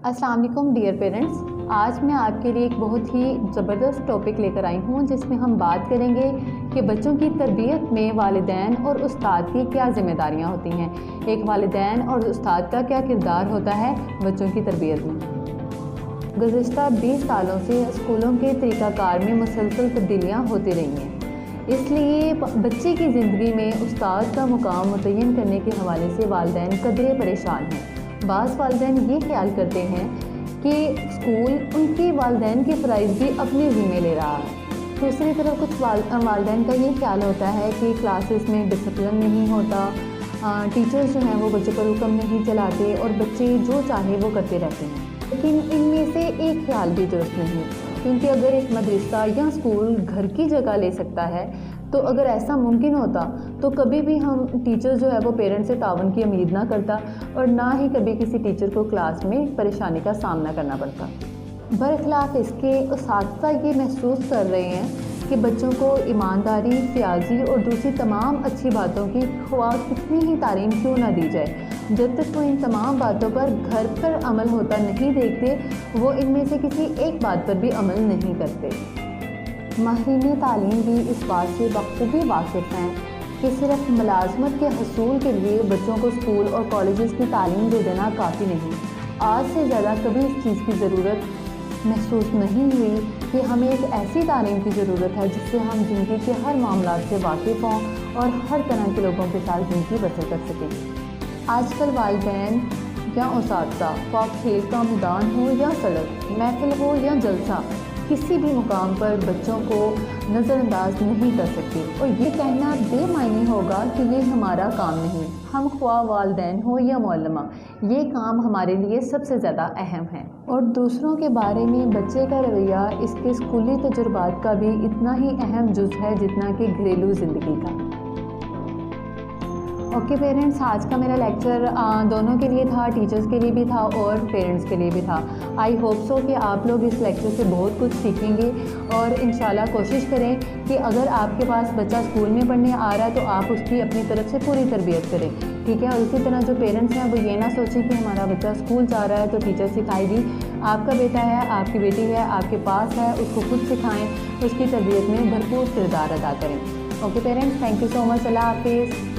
अस्सलाम वालेकुम dear parents. आज मैं आपके लिए एक बहुत ही ज़बरदस्त टॉपिक लेकर आई हूँ जिसमें हम बात करेंगे कि बच्चों की तरबियत में वालिदैन और उस्ताद की क्या ज़िम्मेदारियाँ होती हैं। एक वालिदैन और उस्ताद का क्या किरदार होता है बच्चों की तरबियत में। गुज़िश्ता 20 सालों से स्कूलों के तरीक़ाकार में मुसलसल तब्दीलियाँ होती रही हैं, इसलिए बच्चे की ज़िंदगी में उस्ताद का मुकाम मुतय्यन करने के हवाले से वालिदैन कदरे परेशान हैं। बाज़ वालिदैन ये ख्याल करते हैं कि स्कूल उनके वालिदैन के फ़राइज़ भी अपने ज़िम्मे ले रहा है। दूसरी तरफ कुछ वालिदैन का ये ख्याल होता है कि क्लासेस में डिसिप्लिन नहीं होता, टीचर्स जो हैं वो बच्चों पर हुक्म नहीं चलाते और बच्चे जो चाहे वो करते रहते हैं। लेकिन इनमें से एक ख्याल भी दुरुस्त नहीं, क्योंकि अगर एक मदरसा या स्कूल घर की जगह ले सकता है तो अगर ऐसा मुमकिन होता तो कभी भी हम टीचर जो है वो पेरेंट्स से तावन की उम्मीद ना करता और ना ही कभी किसी टीचर को क्लास में परेशानी का सामना करना पड़ता। बरखिलाफ़ इसके उस्ताद ये महसूस कर रहे हैं कि बच्चों को ईमानदारी, सियासी और दूसरी तमाम अच्छी बातों की ख्वाह कितनी ही तालीम क्यों ना दी जाए, जब तक वो इन तमाम बातों पर घर पर अमल होता नहीं देखते वो इनमें से किसी एक बात पर भी अमल नहीं करते। माहिरीन तालीम भी इस बात से बखूबी वाकिफ़ हैं कि सिर्फ मुलाजमत के हसूल के लिए बच्चों को स्कूल और कॉलेजेस की तालीम दे देना काफ़ी नहीं। आज से ज़्यादा कभी इस चीज़ की ज़रूरत महसूस नहीं हुई कि हमें एक ऐसी तालीम की ज़रूरत है जिससे हम ज़िंदगी के हर मामला से वाकिफ़ हों और हर तरह के लोगों के साथ ज़िंदगी बसर कर सकें। आजकल वालिदैन या उस्ताद खेल का मैदान हो या सड़क, महफिल हो या जलसा, किसी भी मुकाम पर बच्चों को नज़रअंदाज नहीं कर सकते और ये कहना बेमानी होगा कि ये हमारा काम नहीं। हम ख्वाह वालिदैन हो या मौलमा, ये काम हमारे लिए सबसे ज़्यादा अहम है। और दूसरों के बारे में बच्चे का रवैया इसके स्कूली तजुर्बात का भी इतना ही अहम जुज़ है जितना कि घरेलू ज़िंदगी का। ओके पेरेंट्स, आज का मेरा लेक्चर दोनों के लिए था, टीचर्स के लिए भी था और पेरेंट्स के लिए भी था। आई होप सो कि आप लोग इस लेक्चर से बहुत कुछ सीखेंगे और इंशाल्लाह कोशिश करें कि अगर आपके पास बच्चा स्कूल में पढ़ने आ रहा है तो आप उसकी अपनी तरफ से पूरी तरबियत करें, ठीक है। और इसी तरह जो पेरेंट्स हैं वो ये ना सोचें कि हमारा बच्चा स्कूल जा रहा है तो टीचर सिखाएगी। आपका बेटा है, आपकी बेटी है, आपके पास है, उसको खुद सिखाएँ, उसकी तरबियत में भरपूर किरदार अदा करें। Okay parents, thank you so much. Allah हाफिज़।